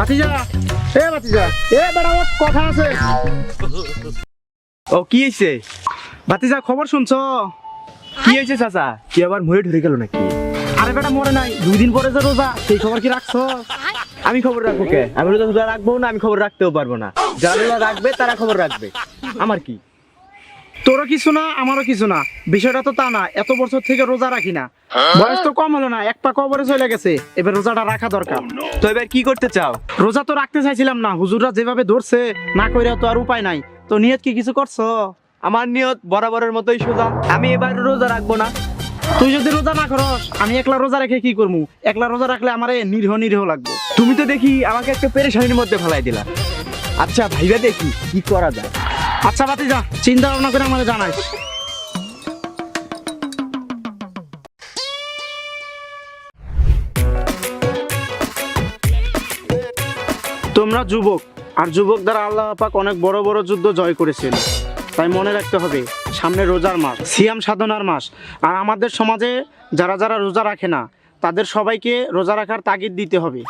ভাতিজা, ভাতিজা, বেটা ওর কথা আছে। ও কি হয়েছে? ভাতিজা খবর শুনছো? কি হয়েছে চাচা? কি আবার মরে ঢুকে গেল নাকি? আরে বেটা মরে নাই, 2 দিন পরে যে রোজা, সেই খবর কি রাখছো? আমি খবর রাখবো কে? আমি রোজা রাখবো না, আমি খবর রাখতেও পারবো না। যারা রোজা রাখবে তারা খবর রাখবে, আমার কি? তোরও কিছু না আমারও কিছু না, বিষয়টা তো তা না। এত বছর থেকে রোজা রাখি না, বয়স তো কম হলো না, এক পা কবরে চলে গেছে, এবার রোজাটা রাখা দরকার। তো এবার কি করতে চাও? রোজা তো রাখতে চাইছিলাম না, হুজুররা যেভাবে ধরছে, না কইরা তো আর উপায় নাই। তো নিয়ত কি কিছু করছো? আমার নিয়ত বরাবরের মতোই সোজা, আমি এবার রোজা রাখবো না। তুই যদি রোজা না করস, আমি একলা রোজা রেখে কি করবো? একলা রোজা রাখলে আমার নিরীহ নিরীহ লাগবে। তুমি তো দেখি আমাকে একটা পেরেশানির মধ্যে ফেলাই দিলা। আচ্ছা ভাইবা দেখি কি করা যায়। আচ্ছা ভাতিজা, চিন্তা ভাবনা করে আমাকে জানাইস। তোমরা যুবক, আর যুবক দ্বারা আল্লাহ পাক অনেক বড় বড় যুদ্ধ জয় করেছেন। তাই মনে রাখতে হবে, সামনে রোজার মাস, সিয়াম সাধনার মাস। আর আমাদের সমাজে যারা যারা রোজা রাখে না, তাদের সবাইকে রোজা রাখার তাগিদ দিতে হবে।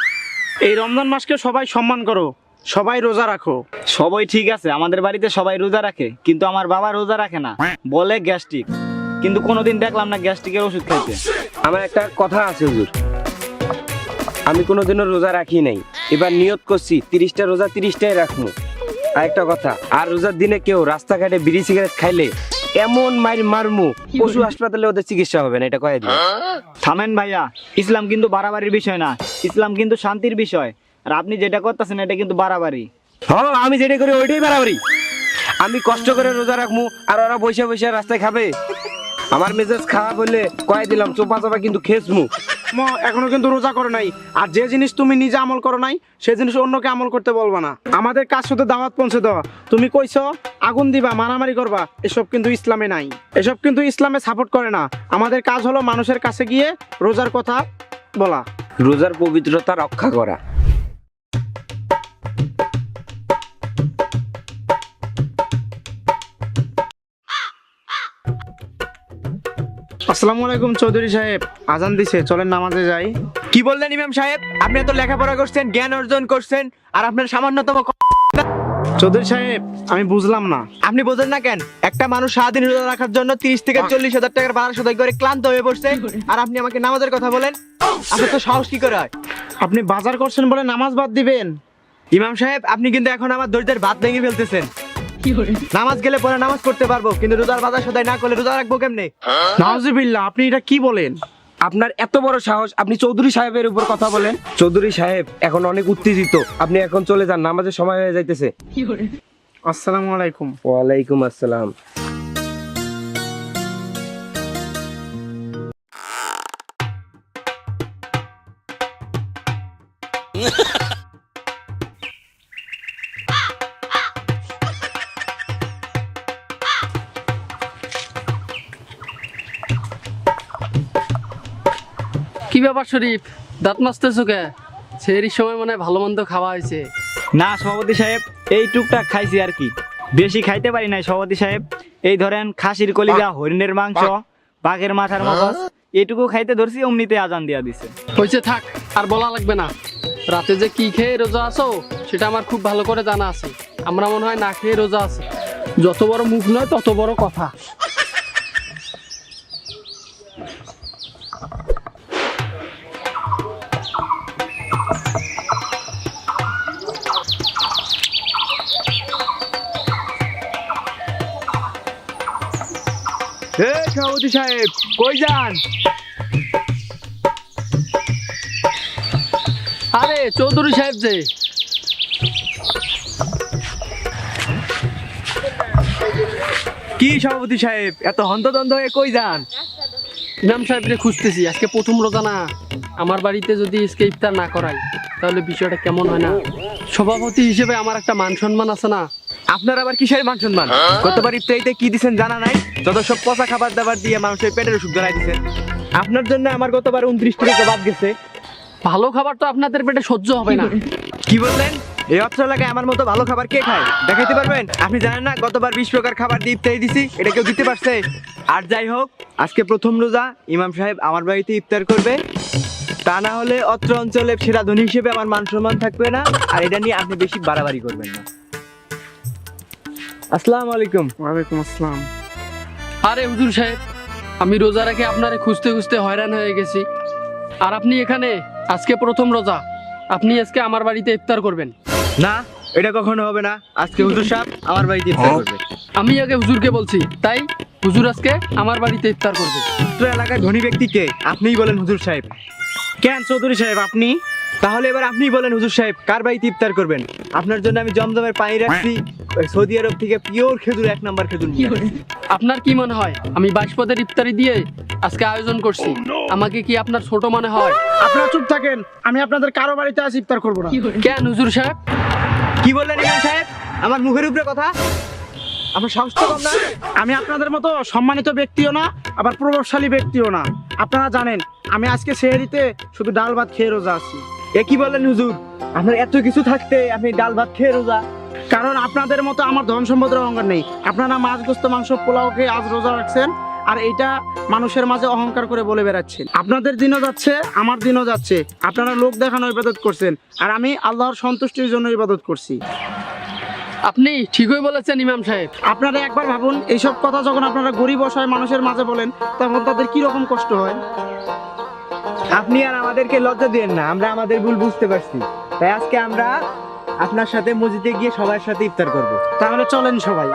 এই রমজান মাসকে সবাই সম্মান করো, সবাই রোজা রাখো। সবাই ঠিক আছে, আমাদের বাড়িতে সবাই রোজা রাখে, কিন্তু আমার বাবা রোজা রাখে না, বলে গ্যাস্ট্রিক। কিন্তু কোনোদিন দেখলাম না গ্যাস্ট্রিকের ওষুধ খাইতে। আমার একটা কথা আছে হুজুর, আমি কোনোদিনও রোজা রাখি নাই, এবার নিয়ত করছি 30টা রোজা 30টাই রাখবো। আর একটা কথা, আর রোজার দিনে কেউ রাস্তাঘাটে বিড়ি সিগারেট খাইলে এমন মারমু, পশু হাসপাতালে ওদের চিকিৎসা হবে না, এটা কয়ে দিই। থামেন ভাইয়া, ইসলাম কিন্তু বাড়াবাড়ির বিষয় না, ইসলাম কিন্তু শান্তির বিষয়। আর আপনি যেটা করতেছেন এটা কিন্তু বাড়াবাড়ি। হ্যাঁ, আমি যেটা করি ওইটাই বাড়াবাড়ি। আমি কষ্ট করে রোজা রাখবো আর ওরা বসে বসে রাস্তায় খাবে। আমার মেজাজ খারাপ হলে কয়ে দিলাম, চোপা চোপা কিন্তু খেসমু। এখনো কিন্তু রোজা করো নাই, আর যে জিনিস তুমি নিজে আমল করো নাই, সেই জিনিস অন্যকে আমল করতে বলবা না। আমাদের কাজ শুধু দাওয়াত পৌঁছে দেওয়া। তুমি কইছো আগুন দিবা, মারামারি করবা, এসব কিন্তু ইসলামে নাই, এসব কিন্তু ইসলামে সাপোর্ট করে না। আমাদের কাজ হলো মানুষের কাছে গিয়ে রোজার কথা বলা, রোজার পবিত্রতা রক্ষা করা। আসসালামু আলাইকুম চৌধুরী সাহেব, আজান দিছে, চলেন নামাজে যাই। কি বললেন ইমাম সাহেব? আপনি এত লেখাপড়া করছেন, জ্ঞান অর্জন করছেন, আর আপনার সামান্যতম চৌধুরী সাহেব, আমি বুঝলাম না। আপনি বোঝেন না কেন? একটা মানুষ সারাদিন রোজা রাখার জন্য 30 থেকে 40 হাজার টাকার ভাড়া সদাই করে ক্লান্ত হয়ে পড়ছে, আর আপনি আমাকে নামাজের কথা বলেন? আপনার তো সাহস কি করে হয়? আপনি বাজার করছেন বলে নামাজ বাদ দিবেন? ইমাম সাহেব, আপনি কিন্তু এখন আমার ধৈর্যের ভাত ভেঙে ফেলতেছেন। নামাজ গেলে পরে নামাজ পড়তে পারবো, কিন্তু রোজার বাজার সদাই না করলে রোজা রাখবো কেমনে? নাউজুবিল্লাহ, আপনি এটা কি বলেন? আপনার এত বড় সাহস, আপনি চৌধুরী সাহেবের উপর কথা বলেন? চৌধুরী সাহেব এখন অনেক উত্তেজিত, আপনি এখন চলে যান, নামাজের সময় হয়ে যাইতেছে। আসসালামু আলাইকুম। ওয়ালাইকুম আসসালাম। কি ব্যাপার শরীফ, দাঁত মাজতেছো কে? সেহরির সময় মানে ভালো মন্দ খাওয়া হয়েছে? না সভাপতি সাহেব, এই টুকটাক খাইছি আর কি, বেশি খাইতে পারি নাই সভাপতি সাহেব। এই ধরেন খাসির কলিজা, হরিণের মাংস, বাঘের মাথার মগজ, এইটুকু খাইতে ধরছি, অমনিতে আজান দিয়া দিছে। হয়েছে, থাক, আর বলা লাগবে না। রাতে যে কি খেয়ে রোজা আছো সেটা আমার খুব ভালো করে জানা আছে। আমরা মনে হয় না খেয়ে রোজা আছি। যত বড় মুখ নয় তত বড় কথা। সভাপতি সাহেব কই যান? আরে চৌধুরী সাহেব যে। কি সভাপতি সাহেব, এত হন্তদন্ত হয়ে কই যান? ইমাম সাহেবরে খুঁজতেছি, আজকে প্রথম রোজা না। আমার বাড়িতে যদি আজকে ইফতার না করাই তাহলে বিষয়টা কেমন হয় না? সভাপতি হিসেবে আমার একটা মান সম্মান আছে না? আপনার আবার কিসের মান সম্মান? গতবার ইফতারিতে কি দিছেন জানা নাই? যত সব পচা খাবার দাবার দিয়ে মানুষের পেটের অসুখ ধরাই দিছেন। আপনার জন্য আমার গতবার 29 টাকা বাদ গেছে। ভালো খাবার তো আপনাদের পেটে সহ্য হবে না। কি বললেন? এই অত্র এলাকায় আমার মতো ভালো খাবার কে খায়? দেখাইতে পারবেন? আপনি জানেন না গতবার 20 প্রকার খাবার দিয়ে ইফতারি দিছি, এটা কেউ দিতে পারছে? আর যাই হোক, আজকে প্রথম রোজা, ইমাম সাহেব আমার বাড়িতে ইফতার করবে। তা না হলে অত্র অঞ্চলে সেরা ধনী হিসেবে আমার মান সম্মান থাকবে না, আর এটা নিয়ে আপনি বেশি বাড়াবাড়ি করবেন না। আসসালামু আলাইকুম। ওয়ালাইকুম আসসালাম। আরে হুজুর সাহেব, আমি রোজা রেখে আপনারে খুঁজতে খুঁজতে হয়রান হয়ে গেছি, আর আপনি এখানে আজকে প্রথম রোজা, আপনি আজকে আমার বাড়িতে ইফতার করবেন। না, এটা কখনো হবে না। আজকে হুজুর সাহেব আমার বাড়িতে ইফতার করবে। আমি আগে হুজুরকে বলছি, তাই হুজুর আজকে আমার বাড়িতে ইফতার করবে। অত্র এলাকার ধনী ব্যক্তি কে? আপনিই বলেন হুজুর সাহেব। কেন চৌধুরী সাহেব আপনি? তাহলে এবার আপনিই বলেন হুজুর সাহেব, কার বাড়িতে ইফতার করবেন? আপনার জন্য আমি জমজমের পানি রাখছি, ওই সৌদি আরব থেকে পিওর খেজুর, 1 নাম্বার খেজুর নিয়ে আসছি। আপনার কি মনে হয় আমি 22 পদের ইফতারি দিয়ে আজকে আয়োজন করছি? আমাকে কি আপনার ছোট মনে হয়? আপনারা চুপ থাকেন, আমি আপনাদের কারো বাড়িতে আজ ইফতার করবো না। কেন হুজুর সাহেব? কি বললেন ইমাম সাহেব? আমার মুখের উপরে কথা? আমার সাহস তো কম না? আমি আপনাদের মতো সম্মানিত ব্যক্তিও না, আবার প্রভাবশালী ব্যক্তিও না। আপনারা জানেন আমি আজকে সেহরিতে শুধু ডাল ভাত খেয়ে রোজা আছি। এ কি বললেন হুজুর? আপনার এত কিছু থাকতে আপনি ডাল ভাত খেয়ে রোজা? কারণ আপনাদের মতো আমার ধন সম্পদের অহংকার নেই। আপনারা মাছ, গোস্ত, মাংস, পোলাও খেয়ে আজ রোজা রাখছেন, আর এইটা মানুষের মাঝে অহংকার করে বলে বেড়াচ্ছেন। আপনাদের দিনও যাচ্ছে, আমার দিনও যাচ্ছে। আপনারা লোক দেখানো ইবাদত করছেন, আর আমি আল্লাহর সন্তুষ্টির জন্য ইবাদত করছি। আপনি ঠিকই বলেছেন ইমাম সাহেব। আপনারা একবার ভাবুন, এইসব কথা যখন আপনারা গরিব অসহায় মানুষের মাঝে বলেন, তখন তাদের কি রকম কষ্ট হয়। আপনি আর আমাদেরকে লজ্জা দিয়েন না, আমরা আমাদের ভুল বুঝতে পারছি। তাই আজকে আমরা আপনার সাথে মসজিদে গিয়ে সবার সাথে ইফতার করব। তাহলে চলেন সবাই।